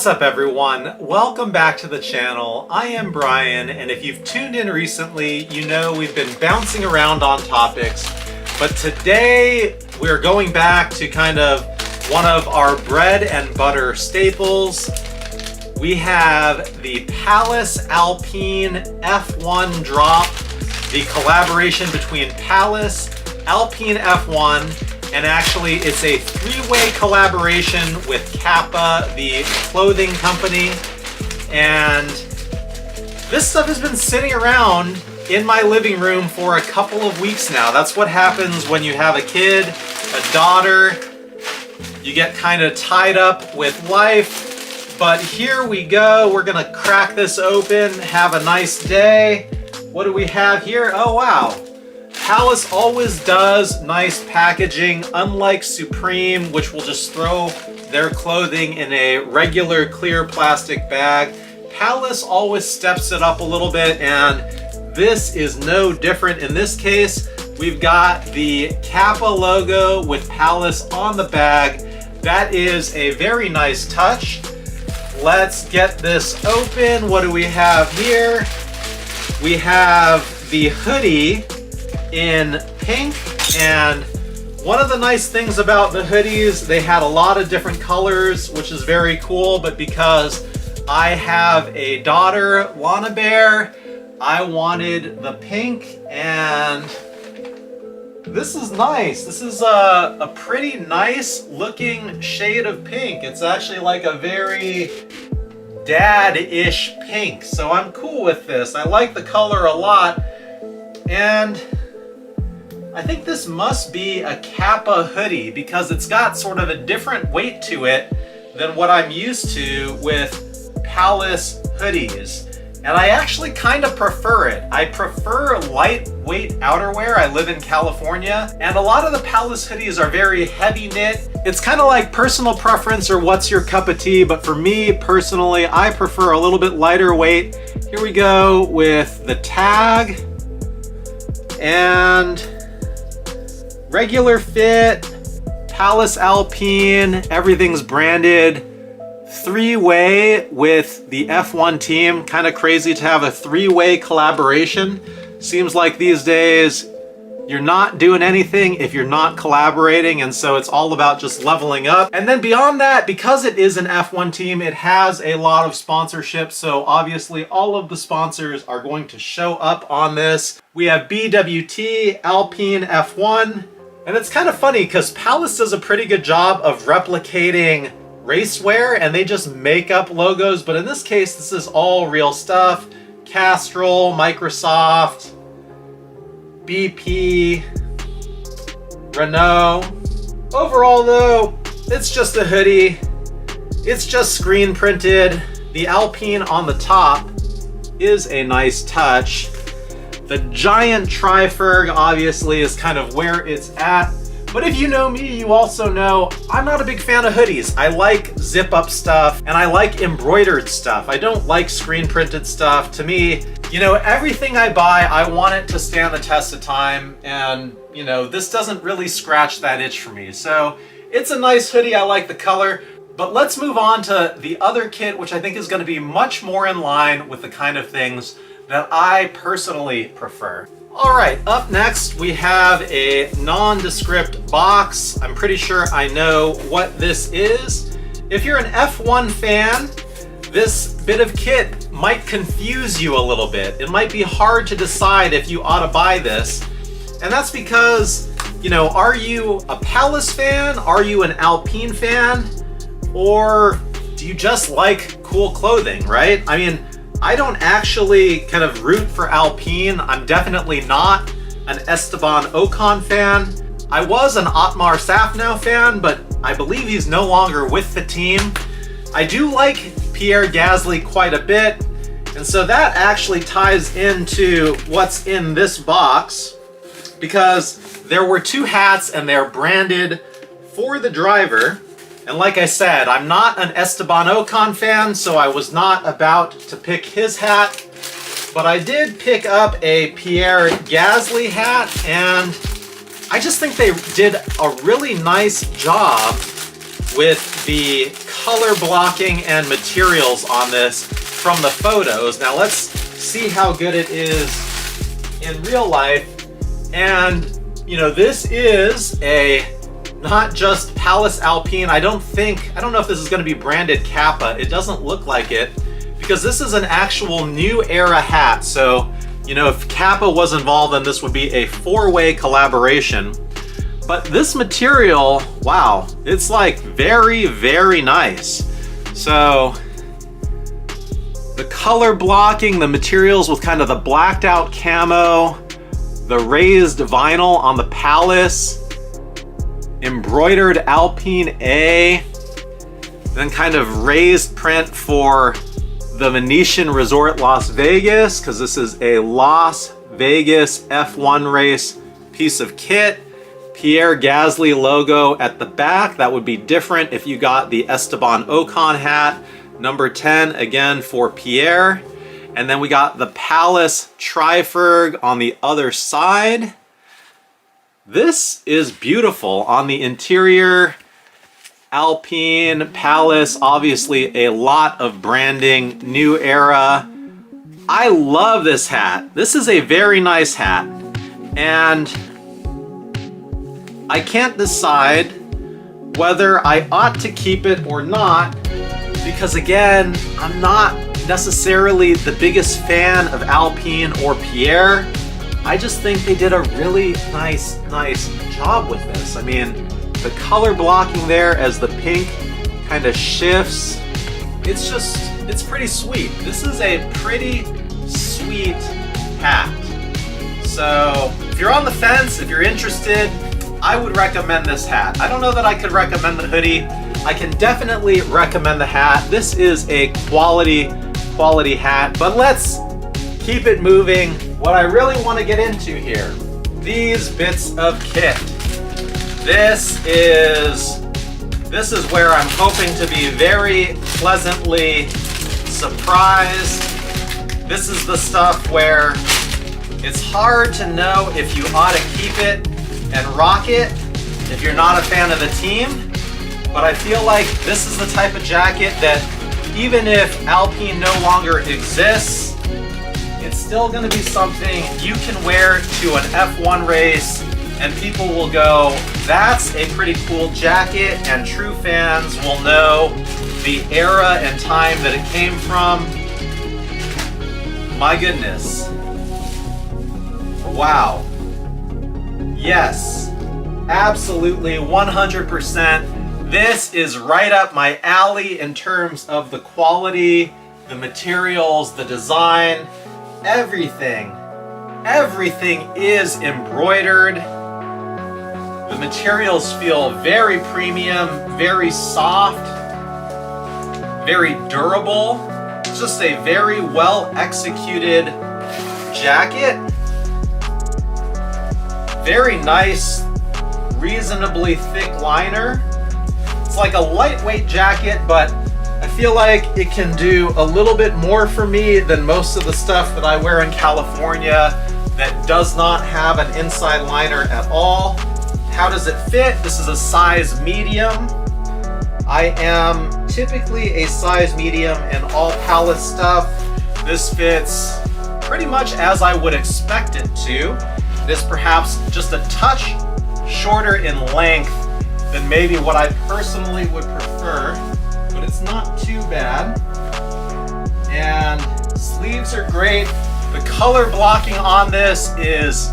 What's up everyone? Welcome back to the channel. I am Brian, and if you've tuned in recently, you know we've been bouncing around on topics, but today we're going back to kind of one of our bread and butter staples. We have the Palace Alpine F1 drop, the collaboration between Palace, Alpine F1, and actually it's a three-way collaboration with Kappa, the clothing company. And this stuff has been sitting around in my living room for a couple of weeks now. That's what happens when you have a kid, a daughter. You get kind of tied up with life. But here we go. We're gonna crack this open, have a nice day. What do we have here? Oh wow. Palace always does nice packaging, unlike Supreme, which will just throw their clothing in a regular clear plastic bag. Palace always steps it up a little bit, and this is no different. In this case, we've got the Kappa logo with Palace on the bag. That is a very nice touch. Let's get this open. What do we have here? We have the hoodie in pink, and one of the nice things about the hoodies, they had a lot of different colors, which is very cool, but because I have a daughter, Lana Bear, I wanted the pink, and this is nice. This is a pretty nice looking shade of pink. It's actually like a very dad-ish pink, so I'm cool with this. I like the color a lot, and I think this must be a Kappa hoodie because it's got sort of a different weight to it than what I'm used to with Palace hoodies. And I actually kind of prefer it. I prefer lightweight outerwear. I live in California, and a lot of the Palace hoodies are very heavy knit. It's kind of like personal preference or what's your cup of tea, but for me personally, I prefer a little bit lighter weight. Here we go with the tag and regular fit, Palace Alpine, everything's branded. Three-way with the F1 team. Kind of crazy to have a three-way collaboration. Seems like these days you're not doing anything if you're not collaborating, and so it's all about just leveling up. And then beyond that, because it is an F1 team, it has a lot of sponsorship, so obviously all of the sponsors are going to show up on this. We have BWT, Alpine F1, and it's kind of funny because Palace does a pretty good job of replicating racewear, and they just make up logos, but in this case, this is all real stuff. Castrol, Microsoft, BP, Renault. Overall though, it's just a hoodie. It's just screen printed. The Alpine on the top is a nice touch. The giant Triferg obviously is kind of where it's at. But if you know me, you also know I'm not a big fan of hoodies. I like zip up stuff and I like embroidered stuff. I don't like screen printed stuff. To me, you know, everything I buy, I want it to stand the test of time, and you know, this doesn't really scratch that itch for me. So it's a nice hoodie, I like the color. But let's move on to the other kit, which I think is going to be much more in line with the kind of things that I personally prefer. All right, up next we have a nondescript box. I'm pretty sure I know what this is. If you're an F1 fan, this bit of kit might confuse you a little bit. It might be hard to decide if you ought to buy this. And that's because, you know, are you a Palace fan? Are you an Alpine fan? Or do you just like cool clothing, right? I mean, I don't actually kind of root for Alpine. I'm definitely not an Esteban Ocon fan. I was an Otmar Safnow fan, but I believe he's no longer with the team. I do like Pierre Gasly quite a bit, and so that actually ties into what's in this box, because there were two hats and they're branded for the driver. And like I said, I'm not an Esteban Ocon fan, so I was not about to pick his hat. But I did pick up a Pierre Gasly hat, and I just think they did a really nice job with the color blocking and materials on this from the photos. Now let's see how good it is in real life. And you know, this is a not just Palace Alpine. I don't know if this is going to be branded Kappa. It doesn't look like it, because this is an actual new era hat. So, you know, if Kappa was involved, then this would be a four-way collaboration. But this material, wow, it's like very, very nice. So the color blocking, the materials with kind of the blacked out camo, the raised vinyl on the Palace, embroidered Alpine A, then kind of raised print for the Venetian Resort Las Vegas, because this is a Las Vegas F1 race piece of kit. Pierre Gasly logo at the back. That would be different if you got the Esteban Ocon hat. Number 10, again, for Pierre. And then we got the Palace Triferg on the other side. This is beautiful on the interior. Alpine, Palace, obviously a lot of branding, new era. I love this hat. This is a very nice hat. And I can't decide whether I ought to keep it or not, because again, I'm not necessarily the biggest fan of Alpine or Pierre. I just think they did a really nice job with this. I mean, the color blocking there as the pink kind of shifts, it's pretty sweet. This is a pretty sweet hat. So if you're on the fence, if you're interested, I would recommend this hat. I don't know that I could recommend the hoodie. I can definitely recommend the hat. This is a quality hat, but let's keep it moving. What I really want to get into here, these bits of kit. This is where I'm hoping to be very pleasantly surprised. This is the stuff where it's hard to know if you ought to keep it and rock it if you're not a fan of the team. But I feel like this is the type of jacket that even if Alpine no longer exists, it's still going to be something you can wear to an F1 race and people will go, that's a pretty cool jacket, and true fans will know the era and time that it came from. My goodness. Wow. Yes, absolutely, 100%. This is right up my alley in terms of the quality, the materials, the design, everything. Everything is embroidered. The materials feel very premium, very soft, very durable. It's just a very well executed jacket. Very nice, reasonably thick liner. It's like a lightweight jacket, but I feel like it can do a little bit more for me than most of the stuff that I wear in California that does not have an inside liner at all. How does it fit? This is a size medium. I am typically a size medium in all Palace stuff. This fits pretty much as I would expect it to. It is perhaps just a touch shorter in length than maybe what I personally would prefer, but it's not too bad. And sleeves are great. The color blocking on this is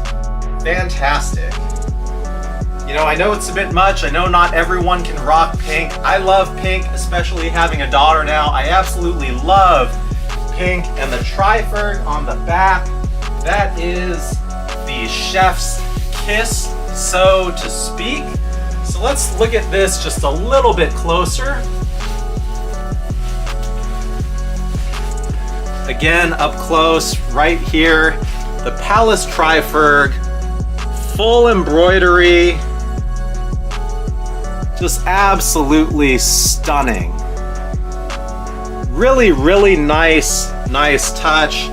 fantastic. You know, I know it's a bit much. I know not everyone can rock pink. I love pink, especially having a daughter now. I absolutely love pink. And the Triferg on the back, that is the chef's kiss, so to speak. So let's look at this just a little bit closer. Again, up close, right here, the Palace Triferg, full embroidery, just absolutely stunning. Really, really nice touch.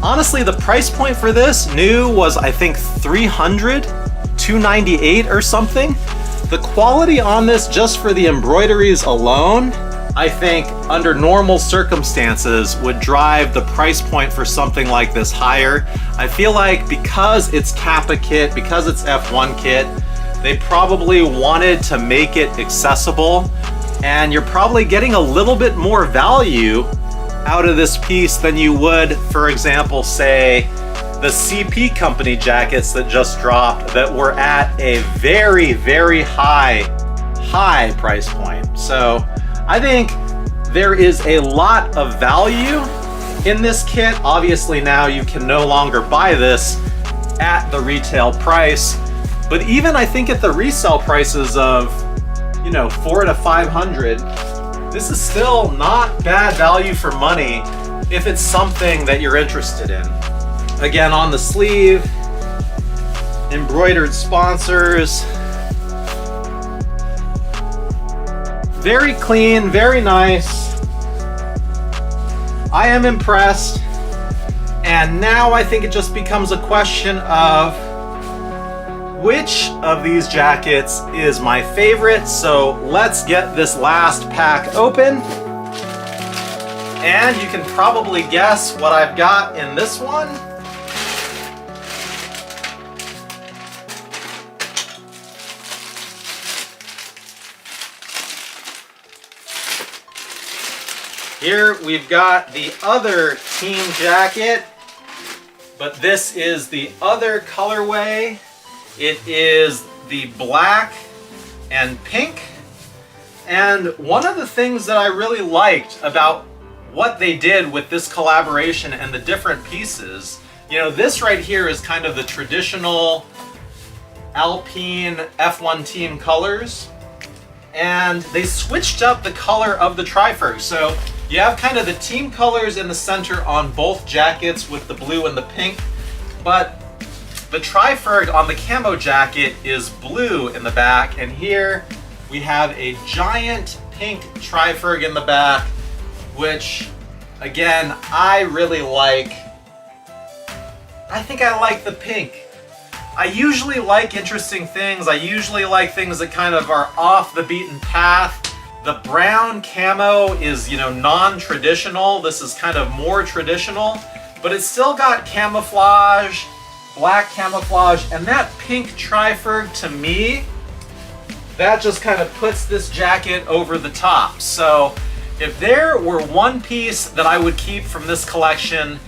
Honestly, the price point for this new was, I think, $398 or something. The quality on this, just for the embroideries alone, I think under normal circumstances would drive the price point for something like this higher. I feel like because it's Kappa kit, because it's F1 kit, they probably wanted to make it accessible, and you're probably getting a little bit more value out of this piece than you would, for example, say the CP company jackets that just dropped that were at a very, very high price point. So I think there is a lot of value in this kit. Obviously now you can no longer buy this at the retail price, but even I think at the resale prices of, you know, $400 to $500, this is still not bad value for money if it's something that you're interested in. Again, on the sleeve, embroidered sponsors. Very clean, very nice. I am impressed. And now I think it just becomes a question of which of these jackets is my favorite. So let's get this last pack open. And you can probably guess what I've got in this one. Here we've got the other team jacket, but this is the other colorway. It is the black and pink. And one of the things that I really liked about what they did with this collaboration and the different pieces, you know, this right here is kind of the traditional Alpine F1 team colors. And they switched up the color of the Tri-Ferg. So you have kind of the team colors in the center on both jackets with the blue and the pink, but the Tri-Ferg on the camo jacket is blue in the back, and here we have a giant pink Tri-Ferg in the back, which again, I really like. I think I like the pink. I usually like interesting things. I usually like things that kind of are off the beaten path. The brown camo is, you know, non-traditional. This is kind of more traditional, but it's still got camouflage, black camouflage, and that pink Tri-Ferg, to me, that just kind of puts this jacket over the top. So if there were one piece that I would keep from this collection,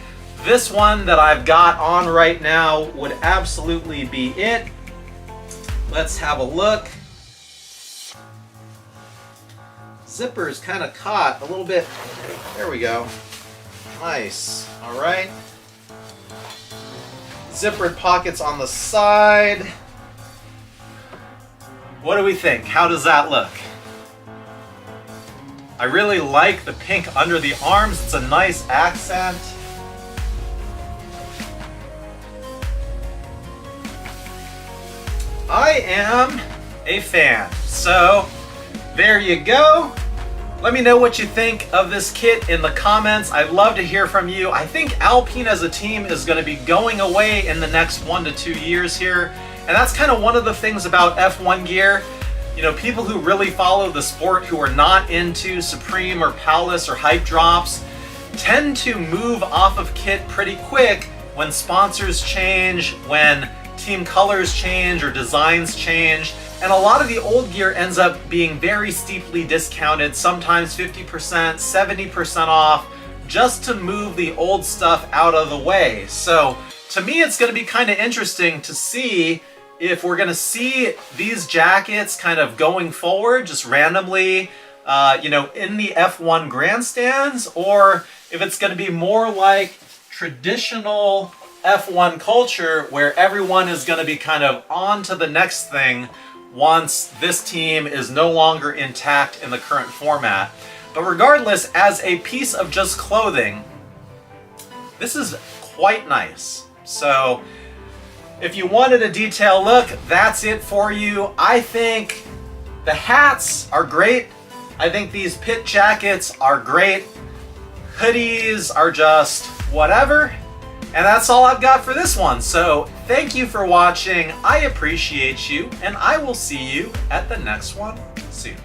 this one that I've got on right now would absolutely be it. Let's have a look. Zipper's kind of caught a little bit. There we go. Nice. All right. Zippered pockets on the side. What do we think? How does that look? I really like the pink under the arms. It's a nice accent. I am a fan. So there you go. Let me know what you think of this kit in the comments. I'd love to hear from you. I think Alpine as a team is going to be going away in the next 1 to 2 years here. And that's kind of one of the things about F1 gear. You know, people who really follow the sport, who are not into Supreme or Palace or hype drops, tend to move off of kit pretty quick when sponsors change, when team colors change or designs change. And a lot of the old gear ends up being very steeply discounted, sometimes 50%, 70% off, just to move the old stuff out of the way. So to me, it's going to be kind of interesting to see if we're going to see these jackets kind of going forward, just randomly, you know, in the F1 grandstands, or if it's going to be more like traditional F1 culture where everyone is going to be kind of on to the next thing once this team is no longer intact in the current format. But regardless, as a piece of just clothing, this is quite nice. So if you wanted a detailed look, that's it for you. I think the hats are great. I think these pit jackets are great. Hoodies are just whatever. And that's all I've got for this one. So thank you for watching. I appreciate you, and I will see you at the next one soon.